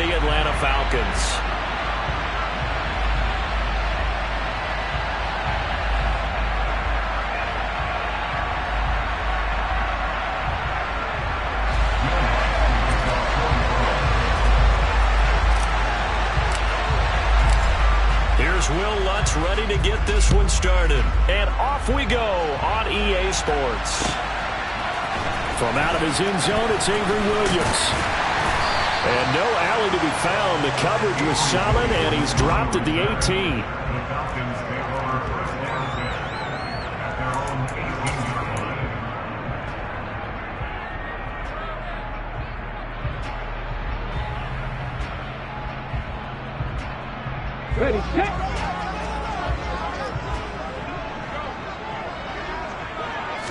the Atlanta Falcons. Here's Will Lutz ready to get this one started. And off we go on EA Sports. From out of his end zone, it's Avery Williams. And no alley to be found. The coverage was solid, and he's dropped at the 18. Ready, set.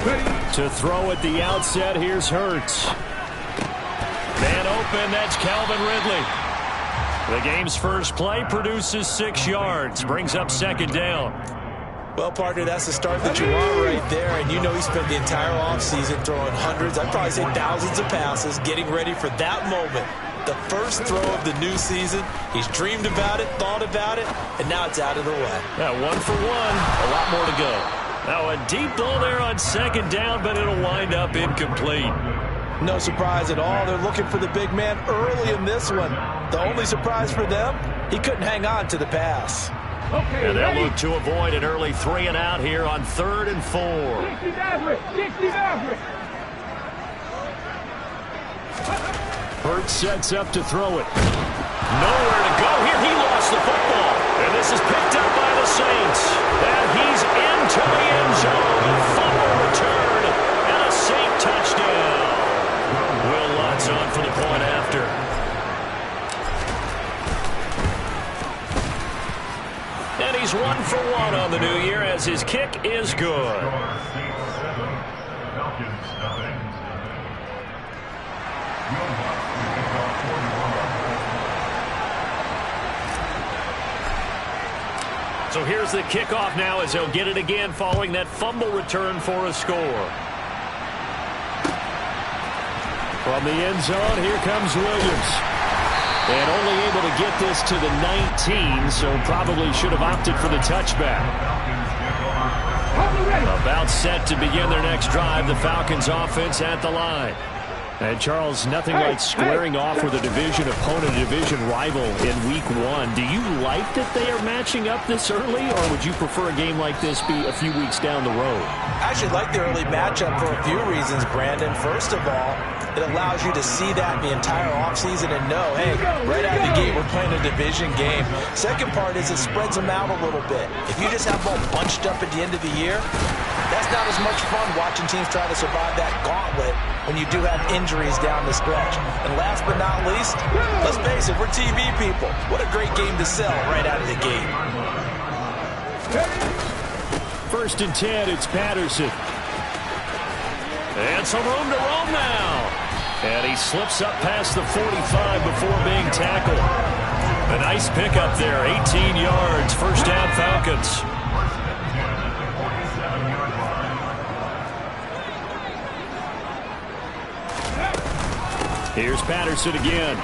Ready. To throw at the outset, here's Hurts. Man open, that's Calvin Ridley. The game's first play produces 6 yards, brings up second down. Well, partner, that's the start that you want right there, and you know he spent the entire offseason throwing hundreds, I'd probably say thousands of passes, getting ready for that moment. The first throw of the new season. He's dreamed about it, thought about it, and now it's out of the way. Yeah, 1 for 1. A lot more to go. Now a deep ball there on second down, but it'll wind up incomplete. No surprise at all. They're looking for the big man early in this one. The only surprise for them, he couldn't hang on to the pass. Okay, and they'll look to avoid an early 3 and out here on 3rd and 4. 60 Maverick. Hurts sets up to throw it. Nowhere to go here. He lost the football. And this is picked up by the Saints. And he's into the end zone. A fumble return and a Saint touchdown. Will Lutz on for the point after. And he's 1 for 1 on the new year as his kick is good. So here's the kickoff now as he'll get it again following that fumble return for a score. From the end zone, here comes Williams. And only able to get this to the 19, so probably should have opted for the touchback. About set to begin their next drive, the Falcons offense at the line. And Charles, nothing like squaring off with a division opponent, a division rival in week 1. Do you like that they are matching up this early, or would you prefer a game like this be a few weeks down the road? I actually like the early matchup for a few reasons, Brandon. First of all, it allows you to see that the entire offseason and know, hey, right out of the gate, we're playing a division game. Second part is it spreads them out a little bit. If you just have them all bunched up at the end of the year, that's not as much fun watching teams try to survive that gauntlet when you do have injuries down the stretch. And last but not least, let's face it, we're TV people. What a great game to sell right out of the gate. 1st and 10, it's Patterson. And some room to roam now. And he slips up past the 45 before being tackled. A nice pickup there, 18 yards, first down Falcons. Here's Patterson again.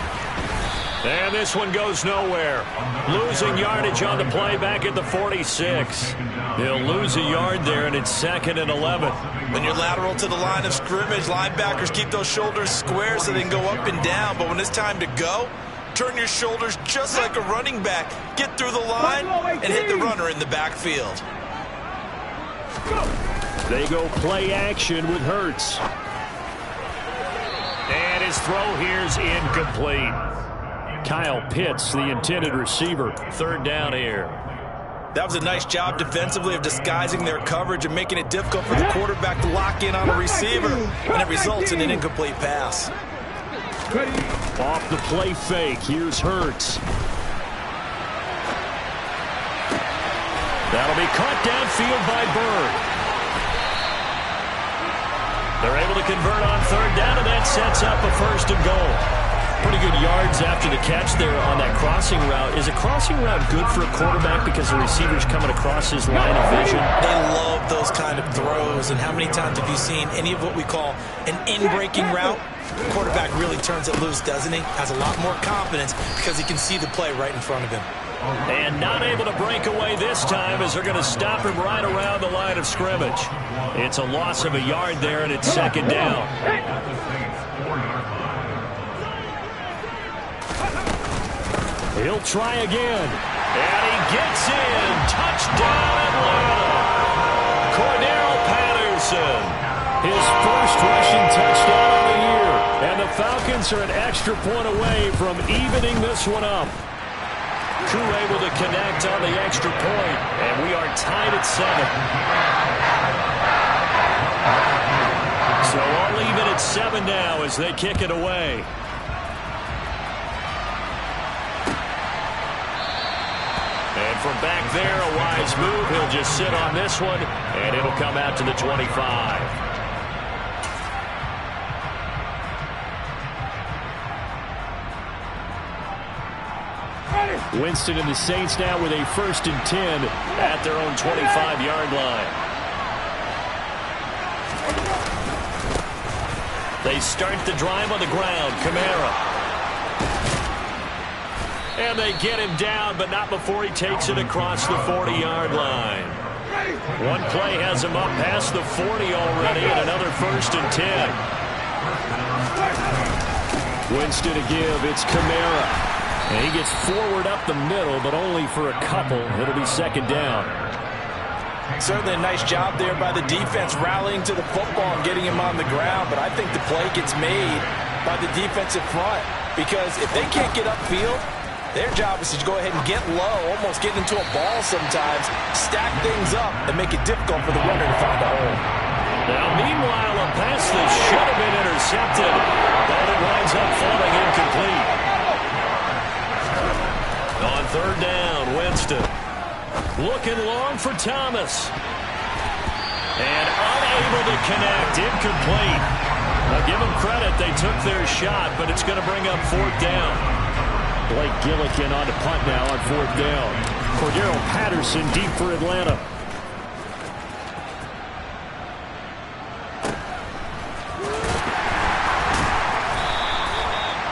And this one goes nowhere. Losing yardage on the play back at the 46. He'll lose a yard there, and it's 2nd and 11. When you're lateral to the line of scrimmage, linebackers keep those shoulders square so they can go up and down. But when it's time to go, turn your shoulders just like a running back. Get through the line and hit the runner in the backfield. They go play action with Hurts. And his throw here's incomplete. Kyle Pitts, the intended receiver. 3rd down here. That was a nice job defensively of disguising their coverage and making it difficult for the quarterback to lock in on a receiver. And it results in an incomplete pass. Off the play fake, here's Hurts. That'll be caught downfield by Bird. They're able to convert on 3rd down, and that sets up a 1st and goal. Pretty good yards after the catch there on that crossing route. Is a crossing route good for a quarterback because the receiver's coming across his line of vision? They love those kind of throws. And how many times have you seen any of what we call an in-breaking route The quarterback really turns it loose, doesn't he? Has a lot more confidence because he can see the play right in front of him. And not able to break away this time as they're going to stop him right around the line of scrimmage. It's a loss of a yard there, and it's second down. He'll try again. And he gets in. Touchdown, Atlanta. Cordero Patterson. His first rushing touchdown of the year. And the Falcons are an extra point away from evening this one up. Crew able to connect on the extra point, and we are tied at 7. So all even at 7 now as they kick it away. And from back there, a wise move. He'll just sit on this one, and it'll come out to the 25. Winston and the Saints now with a 1st and 10 at their own 25-yard line. They start the drive on the ground. Kamara. And they get him down, but not before he takes it across the 40-yard line. One play has him up past the 40 already, and another 1st and 10. Winston to give. It's Kamara. And he gets forward up the middle, but only for a couple. It'll be second down. Certainly a nice job there by the defense rallying to the football and getting him on the ground. But I think the play gets made by the defensive front. Because if they can't get upfield, their job is to go ahead and get low, almost get into a ball sometimes, stack things up, and make it difficult for the runner to find a hole. Now, meanwhile, a pass that should have been intercepted, but it winds up falling incomplete. On 3rd down, Winston looking long for Thomas. And unable to connect, incomplete. Now give them credit, they took their shot, but it's going to bring up 4th down. Blake Gillikin on the punt now on 4th down. Cordero Patterson deep for Atlanta.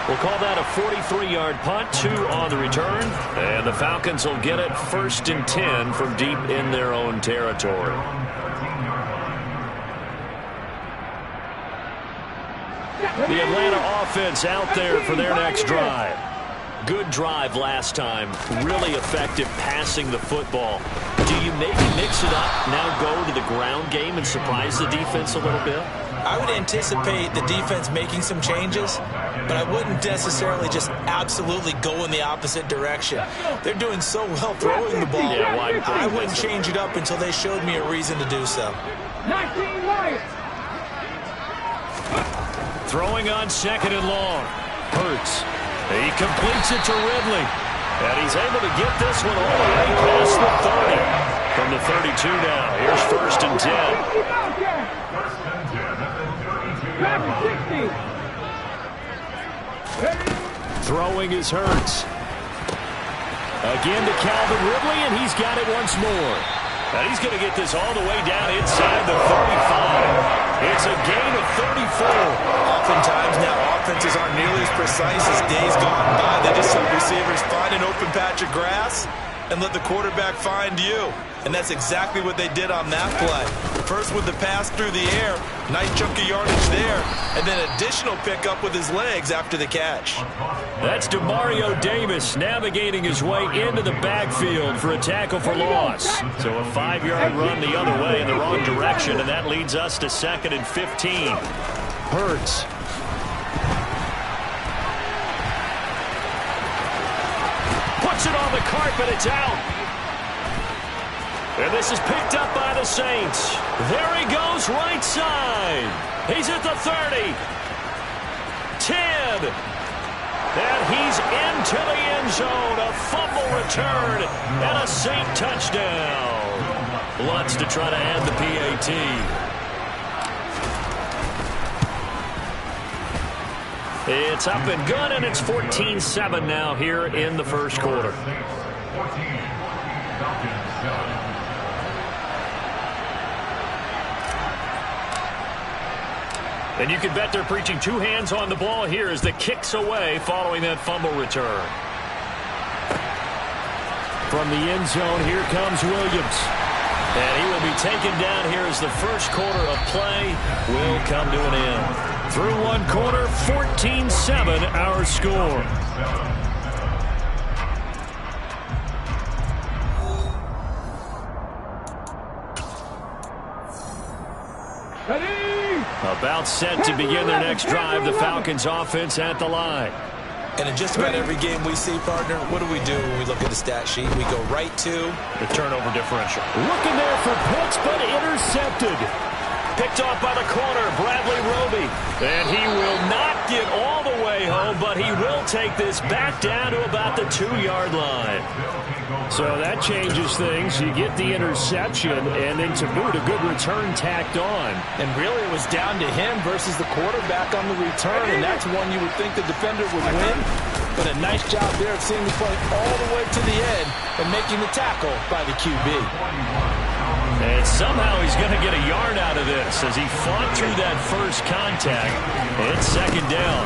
We'll call that a 43-yard punt, 2 on the return. And the Falcons will get it 1st and 10 from deep in their own territory. The Atlanta offense out there for their next drive. Good drive last time. Really effective passing the football. Do you maybe mix it up, now go to the ground game and surprise the defense a little bit? I would anticipate the defense making some changes, but I wouldn't necessarily just absolutely go in the opposite direction. They're doing so well throwing the ball. Yeah, I wouldn't change it up until they showed me a reason to do so. Throwing on 2nd and long. Hurts. He completes it to Ridley. And he's able to get this one all the way past the 30. From the 32 now. Here's 1st and 10. Throwing is Hurts. Again to Calvin Ridley, and he's got it once more. And he's going to get this all the way down inside the 35. It's a gain of 34. Oftentimes now offenses aren't nearly as precise as days gone by. They just have receivers find an open patch of grass and let the quarterback find you. And that's exactly what they did on that play. First with the pass through the air, nice chunk of yardage there, and then additional pickup with his legs after the catch. That's Demario Davis navigating his way into the backfield for a tackle for loss. So a 5-yard run the other way in the wrong direction, and that leads us to 2nd and 15. Hurts. Puts it on the carpet, it's out. And this is picked up by the Saints. There he goes, right side. He's at the 30. 10. And he's into the end zone. A fumble return and a Saint touchdown. Lutz to try to add the PAT. It's up and good, and it's 14-7 now here in the first quarter. And you can bet they're preaching two hands on the ball here as the kick's away following that fumble return. From the end zone, here comes Williams. And he will be taken down here as the first quarter of play will come to an end. Through one quarter, 14-7 our score. Ready? About set to begin their next drive, the Falcons offense at the line. And in just about every game we see, partner, what do when we look at the stat sheet? We go right to the turnover differential. Looking there for Pitts, but intercepted. Picked off by the corner, Bradley Roby. And he will not get all the way home, but he will take this back down to about the 2-yard line. So that changes things. You get the interception, and then to boot, a good return tacked on. And really it was down to him versus the quarterback on the return, and that's one you would think the defender would win. But a nice job there of seeing the play all the way to the end and making the tackle by the QB. And somehow he's going to get a yard out of this as he fought through that first contact. It's second down.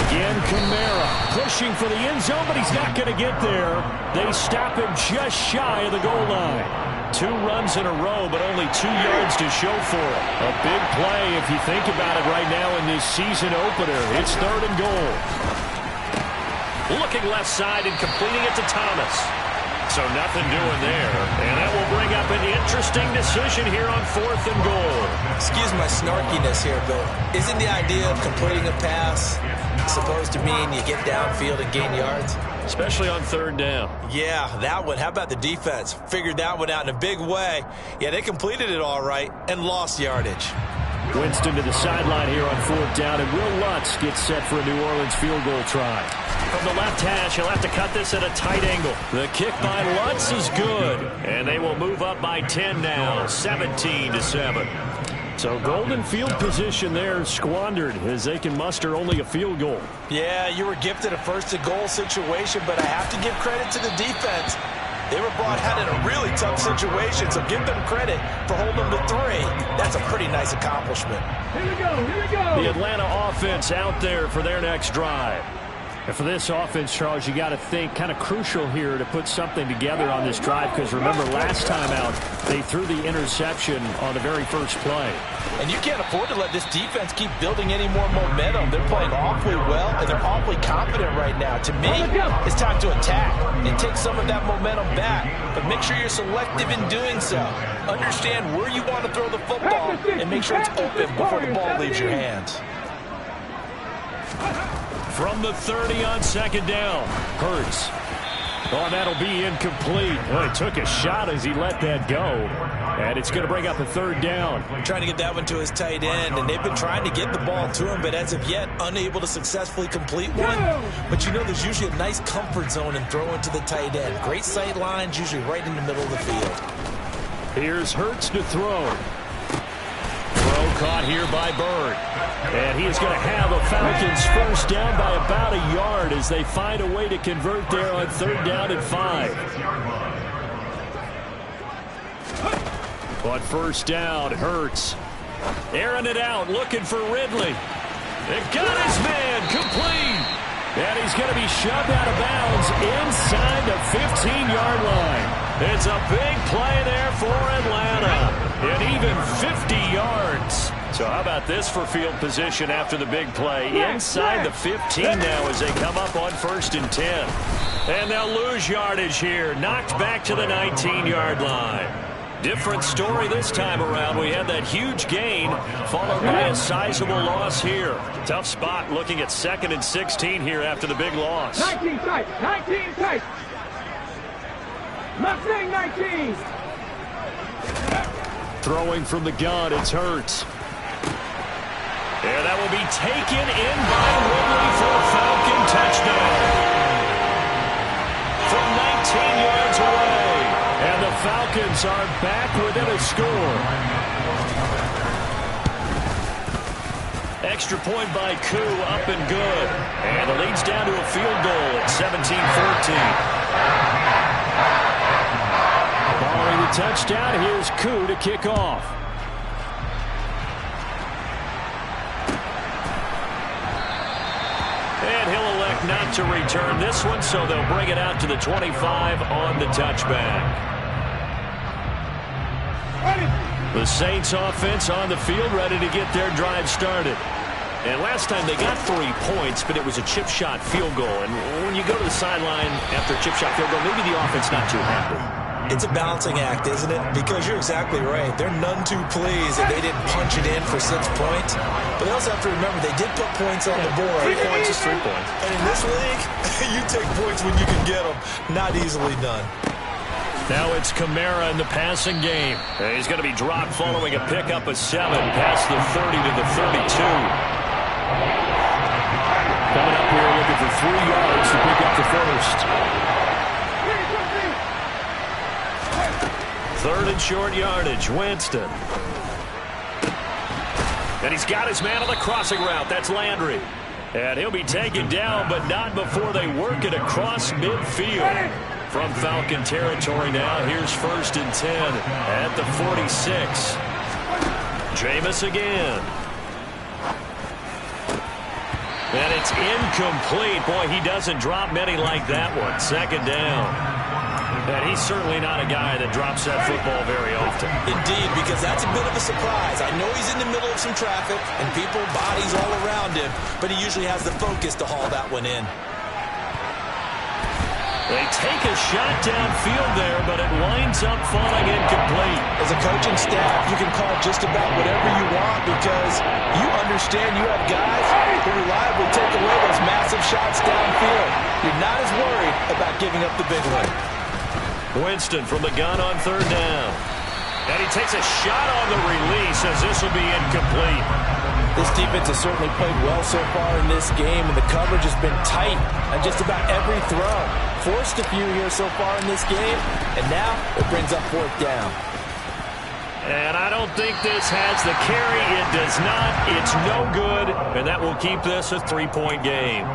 Again, Kamara pushing for the end zone, but he's not going to get there. They stop him just shy of the goal line. 2 runs in a row, but only 2 yards to show for it. A big play if you think about it right now in this season opener. It's 3rd and goal. Looking left side and completing it to Thomas. So nothing doing there. And that will bring up an interesting decision here on 4th and goal. Excuse my snarkiness here, but isn't the idea of completing a pass supposed to mean you get downfield and gain yards? Especially on 3rd down. Yeah, that one. How about the defense? Figured that one out in a big way. Yeah, they completed it all right and lost yardage. Winston to the sideline here on 4th down, and Will Lutz gets set for a New Orleans field goal try. From the left hash, he'll have to cut this at a tight angle. The kick by Lutz is good. And they will move up by 10 now, 17-7. So golden field position there squandered as they can muster only a field goal. Yeah, you were gifted a 1st and goal situation, but I have to give credit to the defense. They were brought out in a really tough situation, so give them credit for holding them to 3. That's a pretty nice accomplishment. Here we go, here we go. The Atlanta offense out there for their next drive. And for this offense, Charles, you got to think kind of crucial here to put something together on this drive, because remember last time out they threw the interception on the very first play. And you can't afford to let this defense keep building any more momentum. They're playing awfully well, and they're awfully confident right now. To me, it's time to attack and take some of that momentum back. But make sure you're selective in doing so. Understand where you want to throw the football and make sure it's open before the ball leaves your hands. From the 30 on 2nd down, Hurts. Oh, that'll be incomplete. Well, he took a shot as he let that go. And it's going to bring up a 3rd down. Trying to get that one to his tight end, and they've been trying to get the ball to him, but as of yet, unable to successfully complete one. But you know there's usually a nice comfort zone in throwing to the tight end. Great sight lines, usually right in the middle of the field. Here's Hurts to throw. Throw caught here by Bird. And he is going to have a Falcons first down by about a yard as they find a way to convert there on 3rd down and 5. On 1st down, Hurts airing it out, looking for Ridley. They got his man complete. And he's going to be shoved out of bounds inside the 15-yard line. It's a big play there for Atlanta. And even 50 yards. So how about this for field position after the big play? Inside the 15 now as they come up on 1st and 10. And they'll lose yardage here. Knocked back to the 19-yard line. Different story this time around. We had that huge gain followed by a sizable loss here. Tough spot looking at 2nd and 16 here after the big loss. 19 tight, 19 tight. Not saying 19. Throwing from the gun, it's Hurts. And that will be taken in by Ridley for a Falcon touchdown. From 19 yards away. And the Falcons are back within a score. Extra point by Koo, up and good. And the lead's down to a field goal at 17-14. Following the touchdown, here's Koo to kick off. not to return this one, so they'll bring it out to the 25 on the touchback. The Saints offense on the field, ready to get their drive started. And last time they got 3 points, but it was a chip shot field goal. And when you go to the sideline after a chip shot field goal, maybe the offense not too happy. It's a balancing act, isn't it? Because you're exactly right. They're none too pleased that they didn't punch it in for 6 points. But they also have to remember they did put points on the board. 3 points is 3 points. And in this league, you take points when you can get them. Not easily done. Now it's Kamara in the passing game. And he's going to be dropped following a pickup of 7 past the 30 to the 32. Coming up here looking for 3 yards to pick up the first. 3rd and short yardage. Winston. And he's got his man on the crossing route. That's Landry. And he'll be taken down, but not before they work it across midfield. From Falcon territory now, here's 1st and 10 at the 46. Jameis again. And it's incomplete. Boy, he doesn't drop many like that one. 2nd down. And he's certainly not a guy that drops that football very often. Indeed, because that's a bit of a surprise. I know he's in the middle of some traffic and people, bodies all around him, but he usually has the focus to haul that one in. They take a shot downfield there, but it winds up falling incomplete. As a coaching staff, you can call just about whatever you want because you understand you have guys who reliably take away those massive shots downfield. You're not as worried about giving up the big one. Winston from the gun on 3rd down. And he takes a shot on the release as this will be incomplete. This defense has certainly played well so far in this game, and the coverage has been tight on just about every throw. Forced a few here so far in this game, and now it brings up 4th down. And I don't think this has the carry. It does not. It's no good, and that will keep this a 3-point game.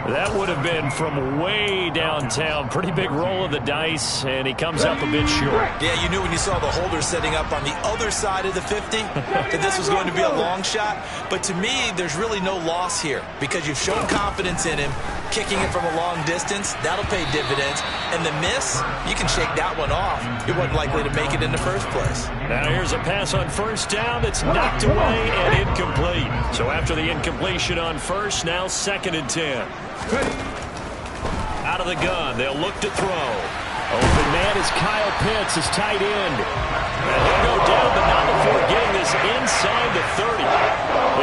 That would have been from way downtown. Pretty big roll of the dice, and he comes up a bit short. Yeah, you knew when you saw the holder setting up on the other side of the 50 that this was going to be a long shot. But to me, there's really no loss here because you've shown confidence in him. Kicking it from a long distance, that'll pay dividends. And the miss, you can shake that one off. It wasn't likely to make it in the first place. Now here's a pass on 1st down that's knocked away and incomplete. So after the incompletion on 1st, now 2nd and 10. Out of the gun, they'll look to throw. Open man is Kyle Pitts, his tight end. And he'll go down, but not before getting this inside the 30.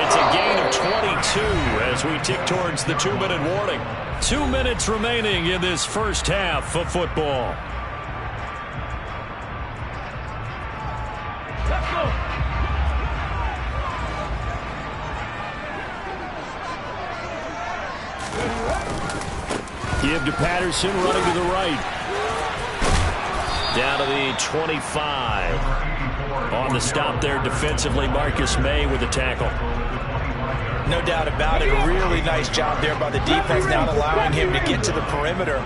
It's a gain of 22 as we tick towards the 2-minute warning. 2 minutes remaining in this first half of football. Let's go. Give to Patterson, running to the right. Down to the 25. On the stop there defensively, Marcus May with the tackle. No doubt about it. A really nice job there by the defense, not allowing him to get to the perimeter.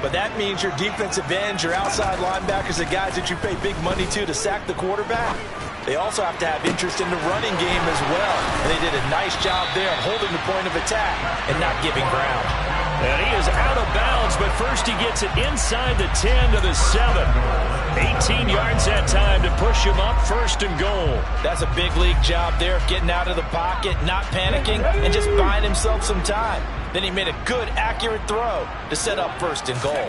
But that means your defensive ends, your outside linebackers, the guys that you pay big money to sack the quarterback. They also have to have interest in the running game as well. And they did a nice job there of holding the point of attack and not giving ground. And he is out of bounds, but first he gets it inside the 10 to the 7. 18 yards that time to push him up 1st and goal. That's a big league job there of getting out of the pocket, not panicking, and just buying himself some time. Then he made a good, accurate throw to set up 1st and goal.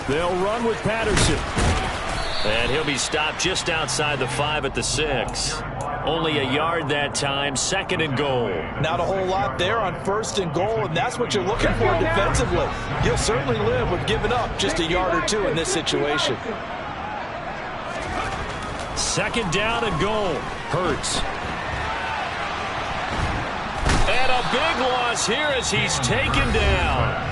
They'll run with Patterson. And he'll be stopped just outside the 5 at the 6. Only a yard that time, 2nd and goal. Not a whole lot there on 1st and goal, and that's what you're looking for defensively. You'll certainly live with giving up just a yard or 2 in this situation. 2nd down and goal. Hurts. And a big loss here as he's taken down.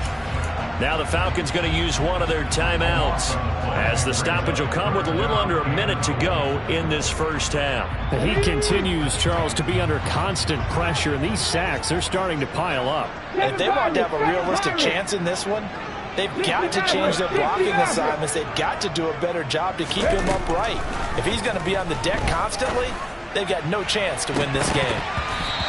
Now the Falcons going to use one of their timeouts as the stoppage will come with a little under a minute to go in this first half. He continues, Charles, to be under constant pressure, and these sacks, they're starting to pile up. And if they want to have a realistic chance in this one, they've got to change their blocking assignments. They've got to do a better job to keep him upright. If he's going to be on the deck constantly, they've got no chance to win this game.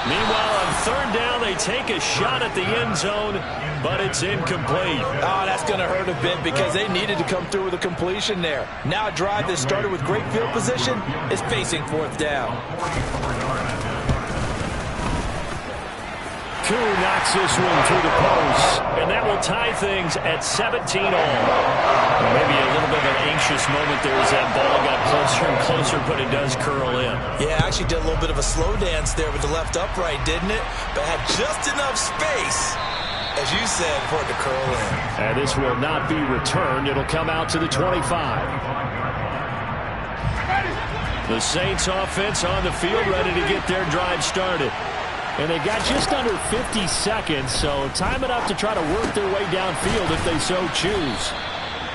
Meanwhile, on third down, they take a shot at the end zone, but it's incomplete. Oh, that's going to hurt a bit because they needed to come through with a completion there. Now a drive that started with great field position is facing fourth down. Koo knocks this one through the post, and that will tie things at 17 all. Maybe a little bit of an anxious moment there as that ball got closer and closer, but it does curl in. Yeah, actually did a little bit of a slow dance there with the left upright, didn't it? But had just enough space, as you said, for it to curl in. And this will not be returned. It'll come out to the 25. The Saints offense on the field ready to get their drive started. And they got just under 50 seconds, so time enough to try to work their way downfield if they so choose.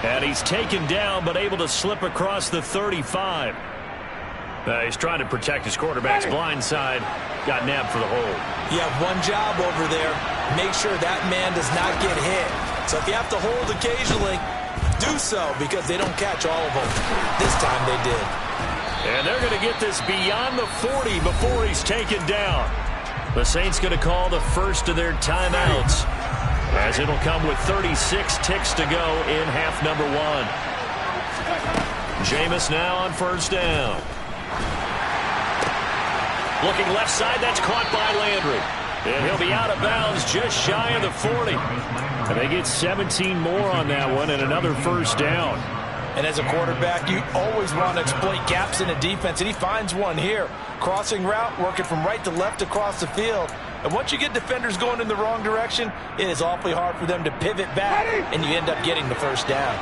And he's taken down, but able to slip across the 35. He's trying to protect his quarterback's blind side. Got nabbed for the hold. You have one job over there. Make sure that man does not get hit. So if you have to hold occasionally, do so because they don't catch all of them. This time they did. And they're going to get this beyond the 40 before he's taken down. The Saints going to call the first of their timeouts, as it'll come with 36 ticks to go in half number one. Jameis now on first down. Looking left side, that's caught by Landry. And he'll be out of bounds just shy of the 40. And they get 17 more on that one and another first down. And as a quarterback, you always want to exploit gaps in a defense, and he finds one here. Crossing route, working from right to left across the field. And once you get defenders going in the wrong direction, it is awfully hard for them to pivot back, and you end up getting the first down.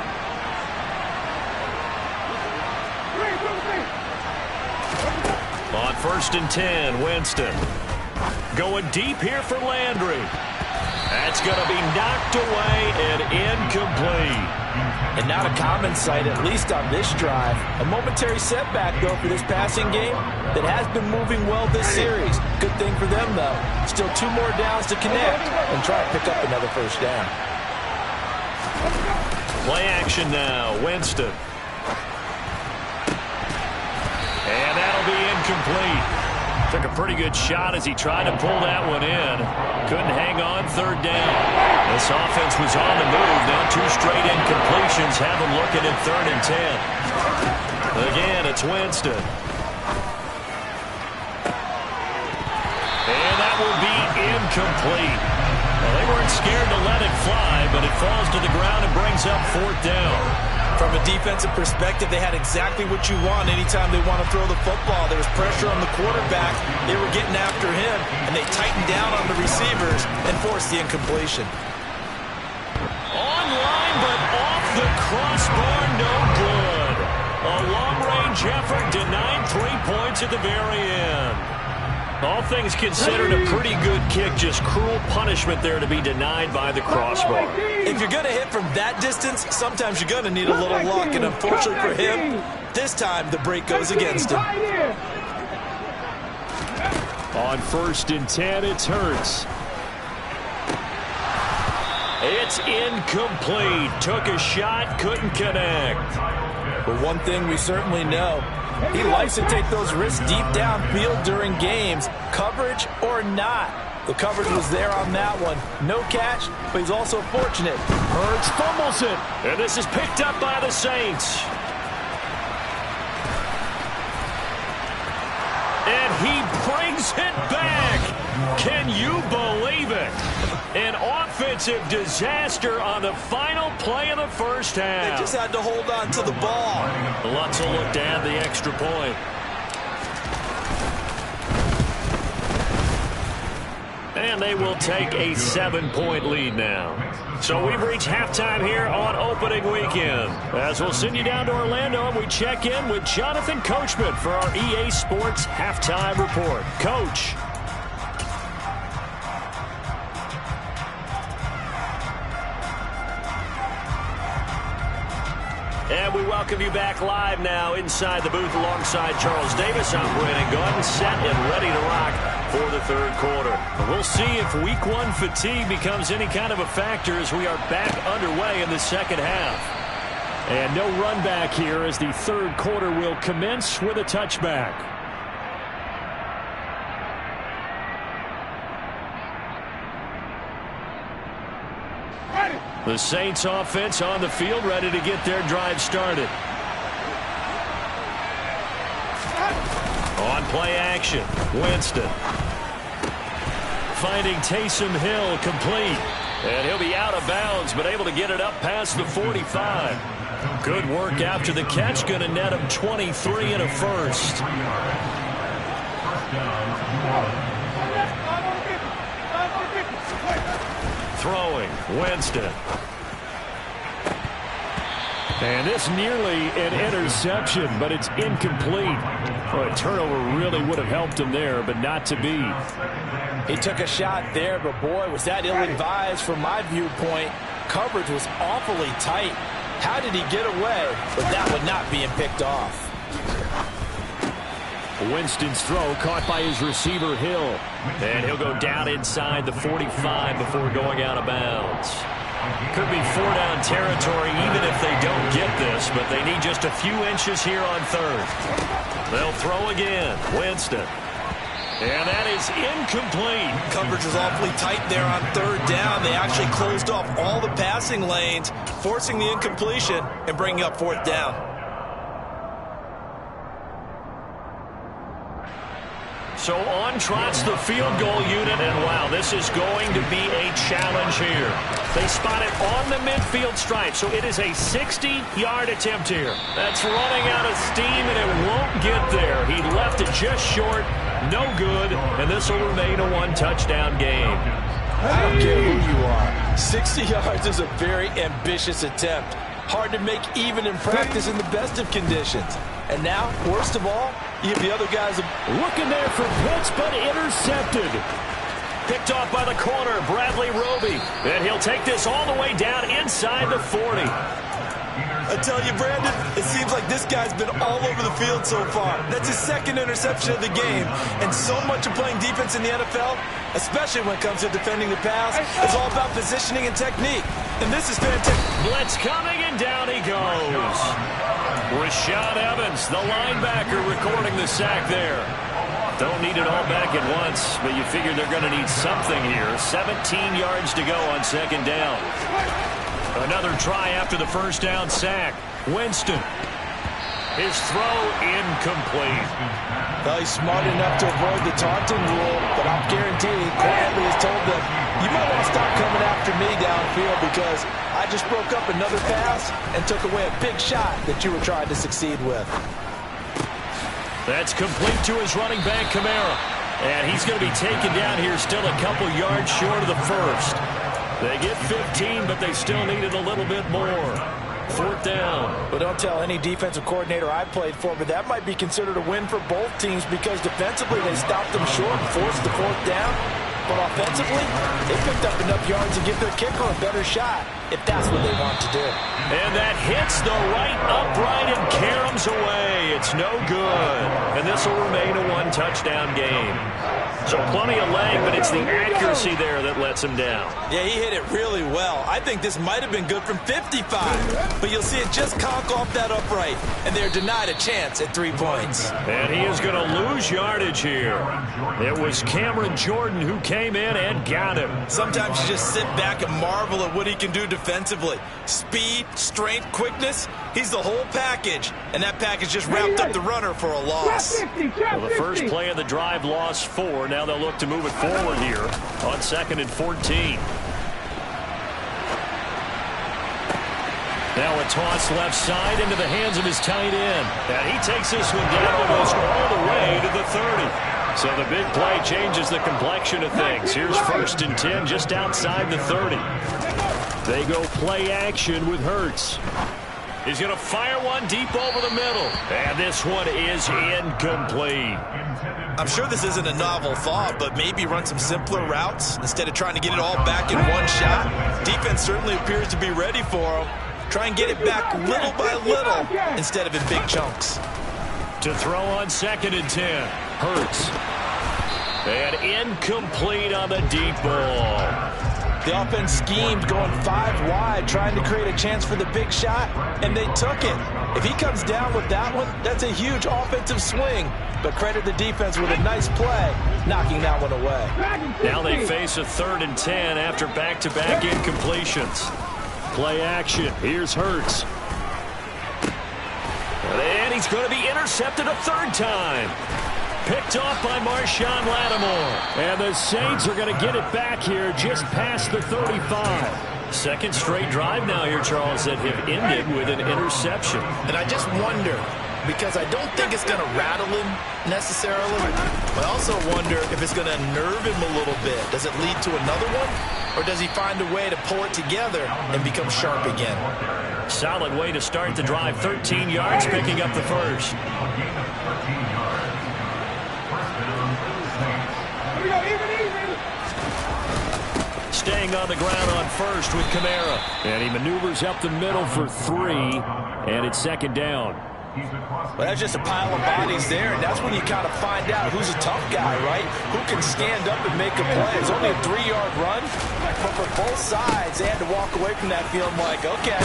On first and 10, Winston. Going deep here for Landry. That's going to be knocked away and incomplete. And not a common sight, at least on this drive. A momentary setback, though, for this passing game that has been moving well this series. Good thing for them, though. Still 2 more downs to connect and try to pick up another first down. Play action now, Winston. And that'll be incomplete. Took a pretty good shot as he tried to pull that one in. Couldn't hang on third down. This offense was on the move. Now 2 straight incompletions have them looking at third and 10. Again, it's Winston. And that will be incomplete. Well, they weren't scared to let it fly, but it falls to the ground and brings up fourth down. From a defensive perspective, they had exactly what you want anytime they want to throw the football. There was pressure on the quarterback. They were getting after him, and they tightened down on the receivers and forced the incompletion. Online, but off the crossbar, no good. A long-range effort denied 3 points at the very end. All things considered, a pretty good kick. Just cruel punishment there to be denied by the crossbar. If you're going to hit from that distance, sometimes you're going to need a little luck. And unfortunately for him, this time the break goes against him. On first and 10, it's Hurts. It's incomplete. Took a shot, couldn't connect. But one thing we certainly know, he likes to take those risks deep downfield during games, coverage or not. The coverage was there on that one. No catch, but he's also fortunate. Hurts fumbles it, and this is picked up by the Saints. And he brings it back. Can you believe it? An offensive disaster on the final play of the first half. They just had to hold on to the ball. Lutz will look to add the extra point. And they will take a 7-point lead now. So we've reached halftime here on opening weekend. As we'll send you down to Orlando and we check in with Jonathan Coachman for our EA Sports Halftime Report. Coach. And we welcome you back live now inside the booth alongside Charles Davis. I'm Brandon Gordon, set and ready to rock for the third quarter. We'll see if week 1 fatigue becomes any kind of a factor as we are back underway in the second half. And no run back here as the third quarter will commence with a touchback. The Saints offense on the field, ready to get their drive started. On play action, Winston. Finding Taysom Hill, complete. And he'll be out of bounds, but able to get it up past the 45. Good work after the catch, going to net him 23 and a first. Throwing, Winston. And this nearly an interception, but it's incomplete. Well, a turnover really would have helped him there, but not to be. He took a shot there, but boy, was that ill-advised from my viewpoint. Coverage was awfully tight. How did he get away with that one not being picked off? Winston's throw caught by his receiver, Hill. And he'll go down inside the 45 before going out of bounds. Could be 4-down territory even if they don't get this, but they need just a few inches here on third. They'll throw again. Winston. And that is incomplete. Coverage was awfully tight there on third down. They actually closed off all the passing lanes, forcing the incompletion and bringing up fourth down. So on trots the field goal unit, and wow, this is going to be a challenge here. They spot it on the midfield stripe, so it is a 60-yard attempt here. That's running out of steam, and it won't get there. He left it just short, no good, and this will remain a one-touchdown game. I don't care who you are. 60 yards is a very ambitious attempt. Hard to make even in practice in the best of conditions. And now, worst of all, you have the other guys looking there for Pitts, but intercepted. Picked off by the corner, Bradley Roby. And he'll take this all the way down inside the 40. I tell you, Brandon, it seems like this guy's been all over the field so far. That's his second interception of the game. And so much of playing defense in the NFL, especially when it comes to defending the pass, is all about positioning and technique. And this is fantastic. Blitz coming, and down he goes. Rashad Evans, the linebacker, recording the sack there. Don't need it all back at once, but you figure they're going to need something here. 17 yards to go on second down. Another try after the first down sack. Winston. His throw incomplete. Well, he's smart enough to avoid the taunting rule, but I'm guaranteeing quietly has told them, you might want to stop coming after me downfield because I just broke up another pass and took away a big shot that you were trying to succeed with. That's complete to his running back, Kamara. And he's going to be taken down here still a couple yards short of the first. They get 15, but they still needed a little bit more. Fourth down. But don't tell any defensive coordinator I played for, but that might be considered a win for both teams because defensively they stopped them short and forced the fourth down. But offensively, they picked up enough yards to give their kicker a better shot if that's what they want to do. And that hits the right upright and caroms away. It's no good. And this will remain a one-touchdown game. So plenty of leg, but it's the accuracy there that lets him down. Yeah, he hit it really well. I think this might have been good from 55. But you'll see it just conk off that upright, and they're denied a chance at 3 points. And he is going to lose yardage here. It was Cameron Jordan who came in and got him. Sometimes you just sit back and marvel at what he can do defensively. Speed, strength, quickness, he's the whole package. And that package just wrapped up the runner for a loss. Well, the first play of the drive lost 4. Now they'll look to move it forward here on 2nd and 14. Now a toss left side into the hands of his tight end. And he takes this one down almost all the way to the 30. So the big play changes the complexion of things. Here's 1st and 10 just outside the 30. They go play action with Hurts. He's going to fire one deep over the middle. And this one is incomplete. I'm sure this isn't a novel thought, but maybe run some simpler routes instead of trying to get it all back in one shot. Defense certainly appears to be ready for him. Try and get it back little by little instead of in big chunks. To throw on 2nd and 10. Hurts. And incomplete on the deep ball. The offense schemed going 5 wide, trying to create a chance for the big shot, and they took it. If he comes down with that one, that's a huge offensive swing. But credit the defense with a nice play, knocking that one away. Now they face a 3rd and 10 after back-to-back incompletions. Play action. Here's Hurts. And he's going to be intercepted a third time. Picked off by Marshawn Lattimore. And the Saints are going to get it back here just past the 35. Second straight drive now here, Charles, that have ended with an interception. And I just wonder, because I don't think it's going to rattle him necessarily, but I also wonder if it's going to nerve him a little bit. Does it lead to another one? Or does he find a way to pull it together and become sharp again? Solid way to start the drive. 13 yards, picking up the first. Staying on the ground on first with Kamara. And he maneuvers up the middle for 3, and it's second down. Well, that's just a pile of bodies there, and that's when you kind of find out who's a tough guy, right? Who can stand up and make a play. It's only a 3-yard run, but for both sides, they had to walk away from that feeling like, okay,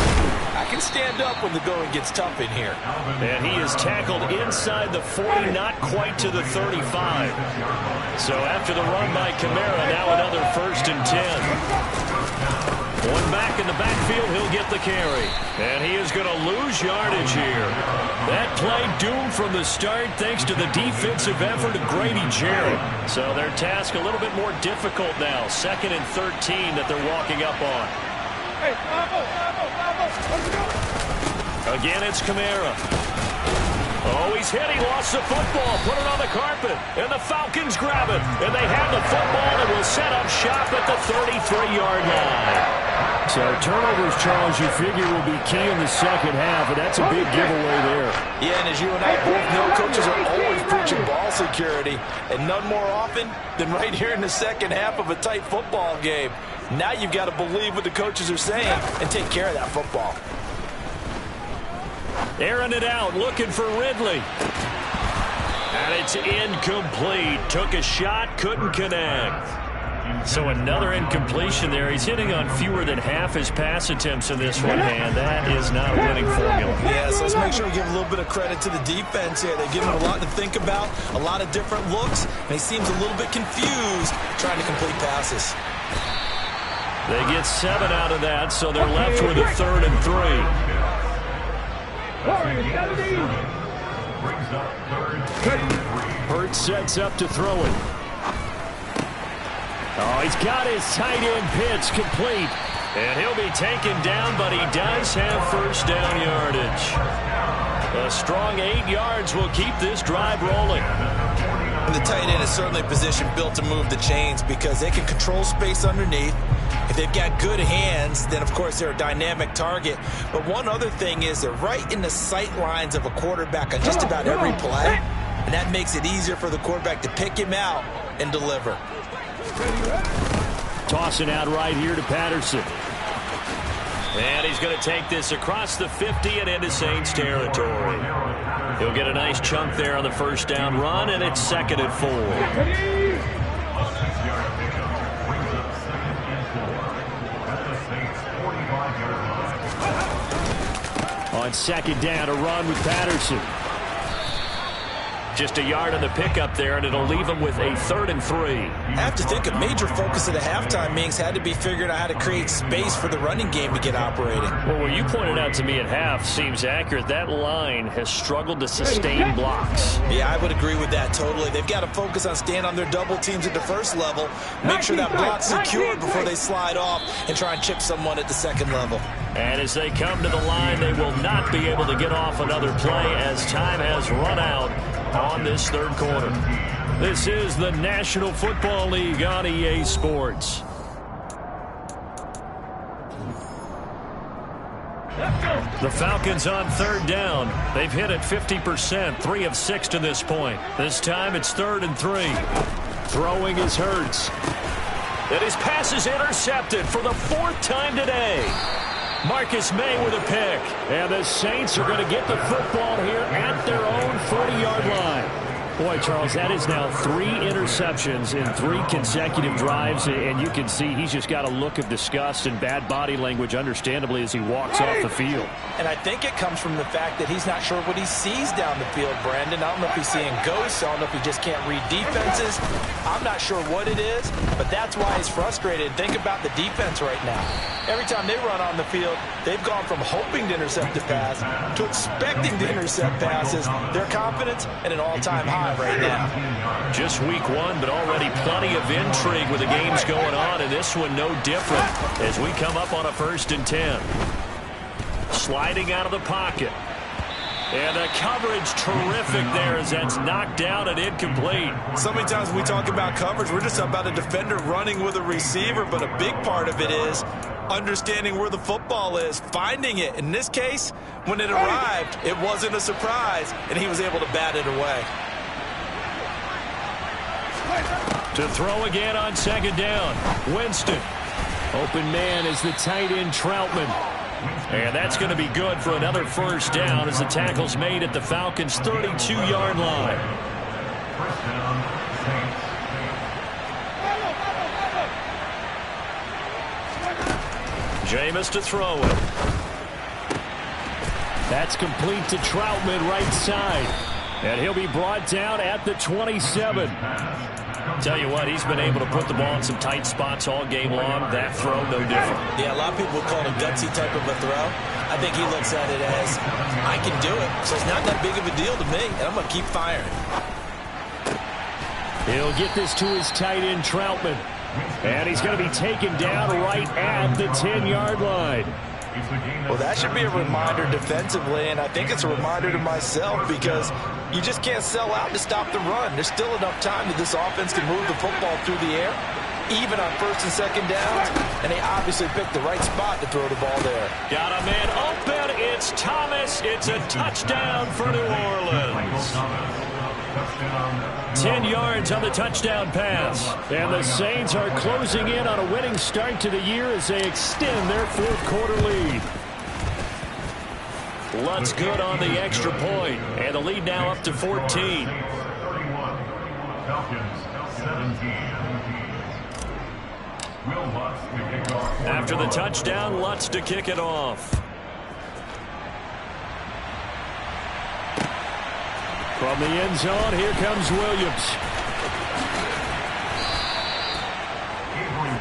I can stand up when the going gets tough in here. And he is tackled inside the 40, not quite to the 35. So after the run by Kamara, now another 1st and 10. One back in the backfield, he'll get the carry. And he is going to lose yardage here. That play doomed from the start thanks to the defensive effort of Grady Jarrett. So their task a little bit more difficult now. 2nd and 13 that they're walking up on. Again, it's Kamara. Oh, he's hit. He lost the football. Put it on the carpet. And the Falcons grab it. And they have the football and will set up shop at the 33-yard line. So turnovers, Charles, you figure will be key in the second half, and that's a big giveaway there. Yeah, and as you and I both know, coaches are always preaching ball security, and none more often than right here in the second half of a tight football game. Now you've got to believe what the coaches are saying and take care of that football. Airing it out, looking for Ridley. And it's incomplete. Took a shot, couldn't connect. So another incompletion there. He's hitting on fewer than half his pass attempts in this one, and that is not a winning formula. Yeah, so let's make sure we give a little bit of credit to the defense here. They've given him a lot to think about, a lot of different looks, and he seems a little bit confused trying to complete passes. They get 7 out of that, so they're left with a 3rd and 3. Hurts sets up to throw it. Oh, he's got his tight end pitch complete. And he'll be taken down, but he does have 1st down yardage. A strong 8 yards will keep this drive rolling. And the tight end is certainly a position built to move the chains because they can control space underneath. If they've got good hands, then of course they're a dynamic target. But one other thing is they're right in the sight lines of a quarterback on just about every play. And that makes it easier for the quarterback to pick him out and deliver. Tossing out right here to Patterson. And he's going to take this across the 50 and into Saints territory. He'll get a nice chunk there on the 1st down run, and it's 2nd and 4. On 2nd down, a run with Patterson. Just a yard on the pickup there, and it'll leave him with a 3rd and 3. I have to think a major focus of the halftime meetings had to be figuring out how to create space for the running game to get operating. Well, what you pointed out to me at half seems accurate. That line has struggled to sustain blocks. Yeah, I would agree with that totally. They've got to focus on staying on their double teams at the 1st level, make sure that block's secured before they slide off and try and chip someone at the 2nd level. And as they come to the line, they will not be able to get off another play as time has run out on this 3rd quarter. This is the National Football League on EA Sports. The Falcons on 3rd down. They've hit it 50%, 3 of 6 to this point. This time it's 3rd and 3. Throwing is Hurts. And his pass is intercepted for the 4th time today. Marcus May with a pick. And the Saints are going to get the football here at their own 40-yard line. Boy, Charles, that is now 3 interceptions in 3 consecutive drives, and you can see he's just got a look of disgust and bad body language, understandably, as he walks off the field. And I think it comes from the fact that he's not sure what he sees down the field, Brandon. I don't know if he's seeing ghosts. I don't know if he just can't read defenses. I'm not sure what it is, but that's why he's frustrated. Think about the defense right now. Every time they run on the field, they've gone from hoping to intercept the pass to expecting to intercept passes. Their confidence at an all-time high right now. Just week 1, but already plenty of intrigue with the games going on, and this one no different as we come up on a 1st and 10. Sliding out of the pocket. And the coverage terrific there as that's knocked down and incomplete. So many times when we talk about coverage, we're just about a defender running with a receiver, but a big part of it is understanding where the football is, finding it. In this case, when it arrived, it wasn't a surprise, and he was able to bat it away. To throw again on 2nd down. Winston. Open man is the tight end Troutman. And that's going to be good for another 1st down as the tackle's made at the Falcons' 32-yard line. Jameis to throw it. That's complete to Troutman, right side. And he'll be brought down at the 27. Tell you what, he's been able to put the ball in some tight spots all game long. That throw, no different. Yeah, a lot of people would call it a gutsy type of a throw. I think he looks at it as, I can do it, so it's not that big of a deal to me, and I'm going to keep firing. He'll get this to his tight end, Troutman. And he's going to be taken down right at the 10-yard line. Well, that should be a reminder defensively, and I think it's a reminder to myself because you just can't sell out to stop the run. There's still enough time that this offense can move the football through the air, even on 1st and 2nd downs, and they obviously picked the right spot to throw the ball there. Got a man open. It's Thomas. It's a touchdown for New Orleans. 10 yards on the touchdown pass. And the Saints are closing in on a winning start to the year as they extend their 4th quarter lead. Lutz good on the extra point, and the lead now up to 14. After the touchdown, Lutz to kick it off. From the end zone, here comes Williams.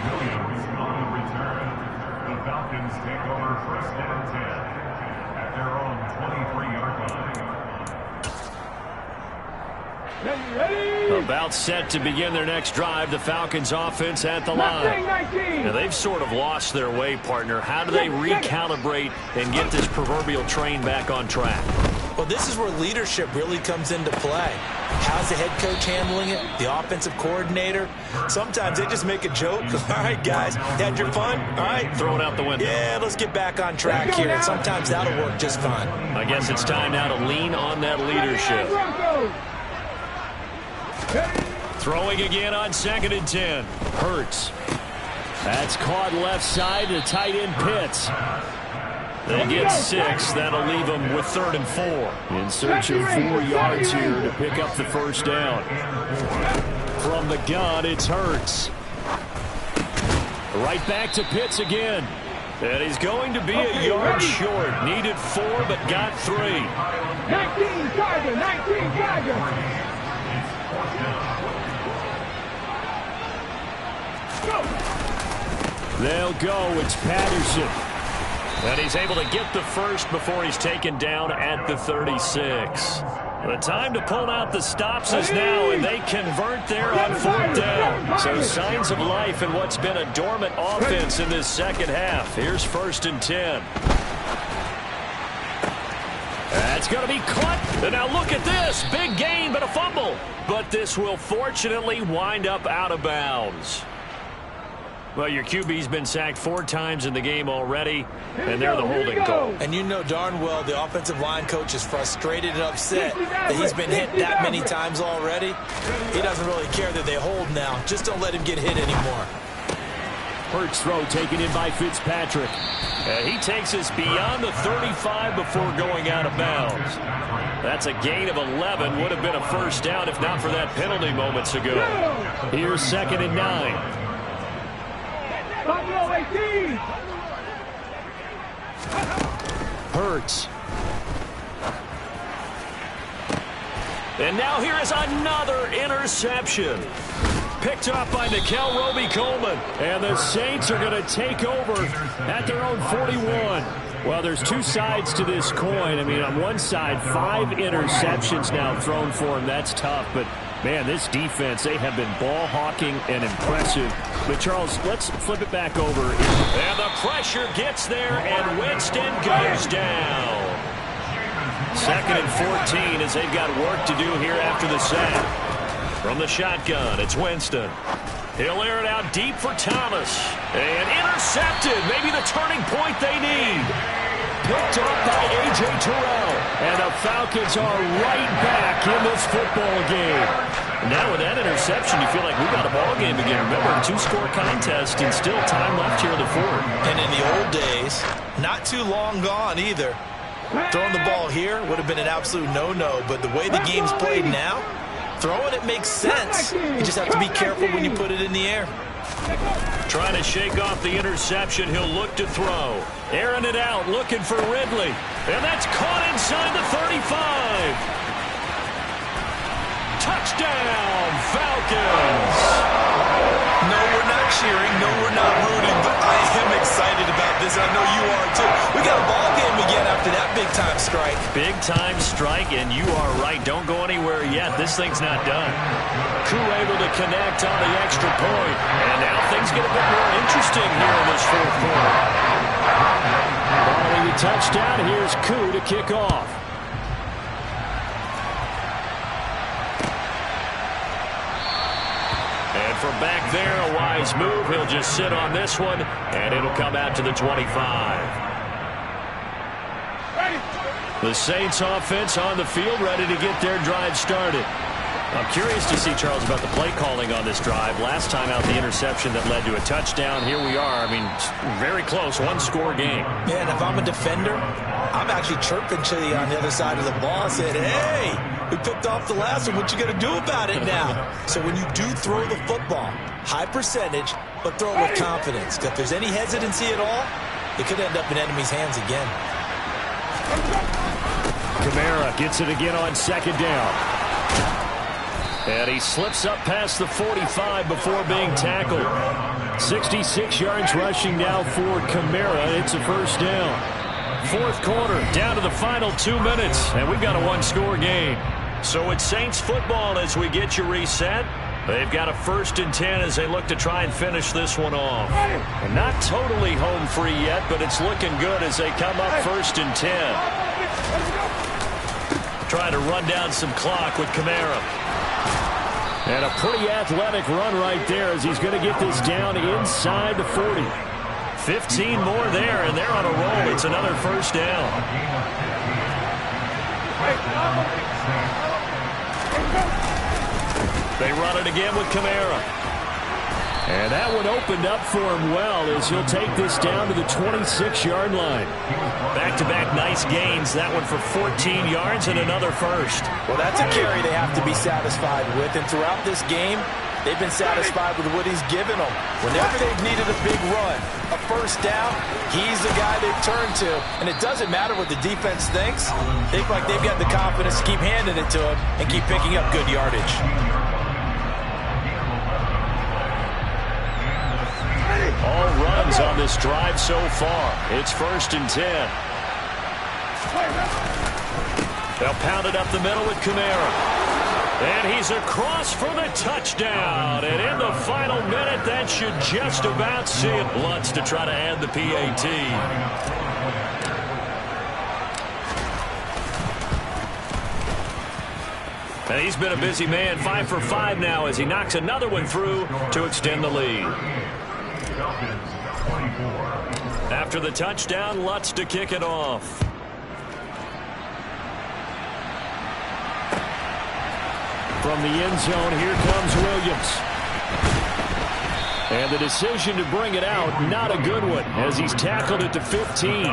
Williams on the return. The Falcons take over 1st and 10 at their own 23-yard line. About set to begin their next drive, the Falcons offense at the line. Now, they've sort of lost their way, partner. How do they recalibrate and get this proverbial train back on track? Well, this is where leadership really comes into play. How's the head coach handling it? The offensive coordinator? Sometimes they just make a joke. All right, guys, had your fun? All right. Throw it out the window. Yeah, let's get back on track here. And sometimes that'll work just fine. I guess it's time now to lean on that leadership. Throwing again on 2nd and 10. Hurts. That's caught left side to tight end Pitts. They get 6. That'll leave them with 3rd and 4. In search of 4 yards here to pick up the 1st down. From the gun, it's Hurts. Right back to Pitts again. And he's going to be a yard short. Needed 4, but got 3. 19 Tiger, 19 Tiger. They'll go. It's Patterson. And he's able to get the first before he's taken down at the 36. The time to pull out the stops is now, and they convert there on 4th down. So signs of life in what's been a dormant offense in this second half. Here's 1st and 10. That's going to be caught. And now look at this. Big gain, but a fumble. But this will fortunately wind up out of bounds. Well, your QB's been sacked 4 times in the game already, and they're the holding call. And you know darn well the offensive line coach is frustrated and upset that he's been hit that many times already. He doesn't really care that they hold now. Just don't let him get hit anymore. Hurts throw taken in by Fitzpatrick. And he takes us beyond the 35 before going out of bounds. That's a gain of 11. Would have been a first down if not for that penalty moments ago. Here's 2nd and 9. Buffalo 18. Hurts. And now here is another interception. Picked off by Nikel Roby-Coleman. And the Saints are going to take over at their own 41. Well, there's two sides to this coin. I mean, on one side, 5 interceptions now thrown for him. That's tough. But, man, this defense, they have been ball hawking and impressive. But, Charles, let's flip it back over. And the pressure gets there, and Winston goes down. 2nd and 14 as they've got work to do here after the sack. From the shotgun, it's Winston. He'll air it out deep for Thomas. And intercepted. Maybe the turning point they need. Picked up by A.J. Terrell. And the Falcons are right back in this football game. Now with that interception, you feel like we've got a ball game again. Remember, a 2-score contest and still time left here in the 4th. And in the old days, not too long gone either. Throwing the ball here would have been an absolute no-no. But the way the game's played now, throwing it makes sense. You just have to be careful when you put it in the air. Trying to shake off the interception. He'll look to throw. Airing it out, looking for Ridley. And that's caught inside the 35. Touchdown, Falcons. No, we're not cheering. No, we're not rooting. But I am excited about this. I know you are, too. We got a ball game again after that big-time strike. Big-time strike, and you are right. Don't go anywhere yet. This thing's not done. Koo able to connect on the extra point. And now things get a bit more interesting here in this 4th quarter. Following the touchdown, here's Koo to kick off. And from back there, a wise move. He'll just sit on this one, and it'll come out to the 25. The Saints offense on the field, ready to get their drive started. I'm curious to see, Charles, about the play calling on this drive. Last time out, the interception that led to a touchdown. Here we are. I mean, very close, 1-score game. Man, if I'm a defender, I'm actually chirping to you on the other side of the ball, saying, hey, we picked off the last one. What you going to do about it now? So when you do throw the football, high percentage, but throw it with confidence. If there's any hesitancy at all, it could end up in enemy's hands again. Kamara gets it again on 2nd down. And he slips up past the 45 before being tackled. 66 yards rushing now for Kamara. It's a first down. 4th quarter, down to the final 2 minutes, and we've got a 1-score game. So it's Saints football as we get you reset. They've got a 1st and 10 as they look to try and finish this one off. And not totally home free yet, but it's looking good as they come up 1st and 10. Trying to run down some clock with Kamara. And a pretty athletic run right there as he's going to get this down inside the 40. 15 more there, and they're on a roll. It's another first down. They run it again with Kamara. And that one opened up for him well as he'll take this down to the 26-yard line. Back-to-back nice gains. That one for 14 yards and another first. Well, that's a carry they have to be satisfied with. And throughout this game, they've been satisfied with what he's given them. Whenever they've needed a big run, a first down, he's the guy they've turned to. And it doesn't matter what the defense thinks. They look like they've got the confidence to keep handing it to him and keep picking up good yardage. All runs on this drive so far. It's 1st and 10. They'll pound it up the middle with Kamara. And he's across for the touchdown. And in the final minute, that should just about see it. Lutz to try to add the PAT. And he's been a busy man, 5 for 5 now as he knocks another one through to extend the lead. After the touchdown, Lutz to kick it off. From the end zone, here comes Williams. And the decision to bring it out, not a good one, as he's tackled at the 15.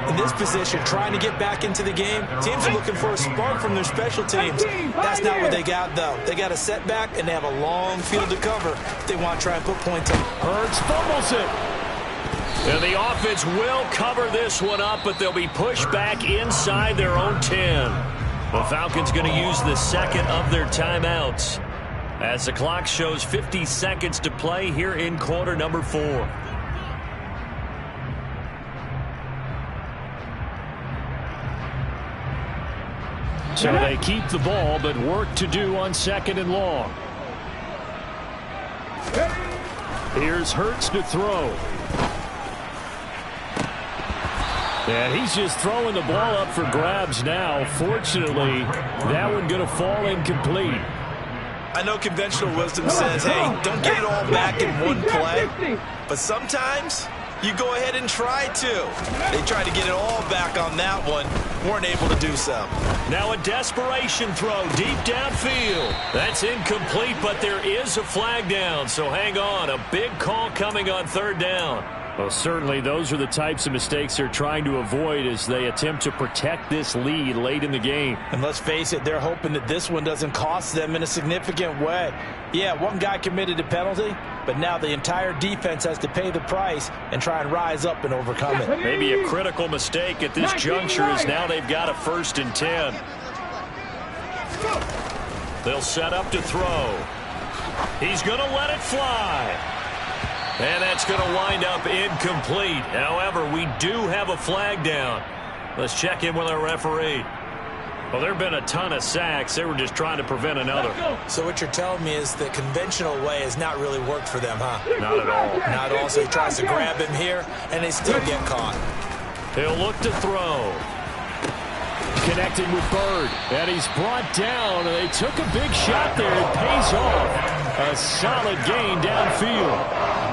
In this position, trying to get back into the game, teams are looking for a spark from their special teams. That's not what they got, though. They got a setback, and they have a long field to cover if they want to try and put points on. Hurts fumbles it. And the offense will cover this one up, but they'll be pushed back inside their own 10. The Falcons going to use the second of their timeouts as the clock shows 50 seconds to play here in quarter number 4. So they keep the ball, but work to do on second and long. Here's Hurts to throw. And he's just throwing the ball up for grabs now. Fortunately, that one going to fall incomplete. I know conventional wisdom says, hey, don't get it all back in one play. But sometimes you go ahead and try to. They tried to get it all back on that one. Weren't able to do so. Now a desperation throw deep downfield. That's incomplete, but there is a flag down. So hang on. A big call coming on third down. Well, certainly those are the types of mistakes they're trying to avoid as they attempt to protect this lead late in the game. And let's face it, they're hoping that this one doesn't cost them in a significant way. Yeah, one guy committed a penalty, but now the entire defense has to pay the price and try and rise up and overcome it. Maybe a critical mistake at this juncture is now they've got a 1st and 10. They'll set up to throw. He's going to let it fly. And that's going to wind up incomplete. However, we do have a flag down. Let's check in with our referee. Well, there have been a ton of sacks. They were just trying to prevent another. So what you're telling me is the conventional way has not really worked for them, huh? Not at all. Not at all. So he tries to grab him here, and they still get caught. He'll look to throw. Connecting with Bird. And he's brought down. They took a big shot there. It pays off. A solid gain downfield.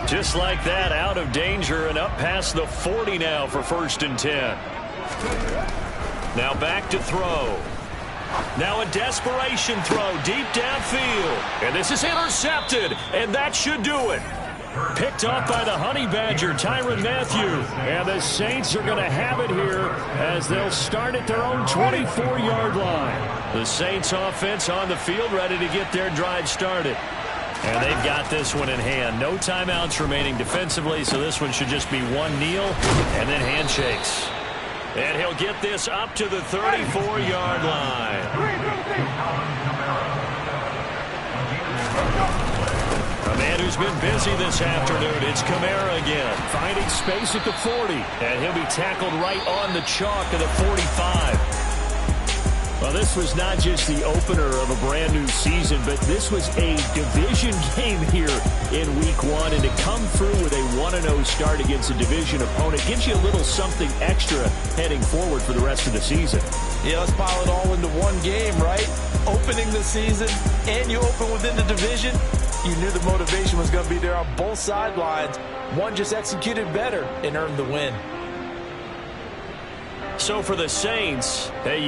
Just like that, out of danger and up past the 40 now for 1st and 10. Now back to throw. Now a desperation throw deep downfield. And this is intercepted, and that should do it. Picked off by the Honey Badger, Tyrann Mathieu. And the Saints are going to have it here as they'll start at their own 24-yard line. The Saints offense on the field ready to get their drive started. And they've got this one in hand. No timeouts remaining defensively, so this one should just be one kneel and then handshakes. And he'll get this up to the 34-yard line. A man who's been busy this afternoon, it's Kamara again. Finding space at the 40. And he'll be tackled right on the chalk of the 45. Well, this was not just the opener of a brand new season, but this was a division game here in week 1. And to come through with a 1-0 start against a division opponent gives you a little something extra heading forward for the rest of the season. Yeah, let's pile it all into one game, right? Opening the season, and you open within the division. You knew the motivation was going to be there on both sidelines. One just executed better and earned the win. So for the Saints, hey,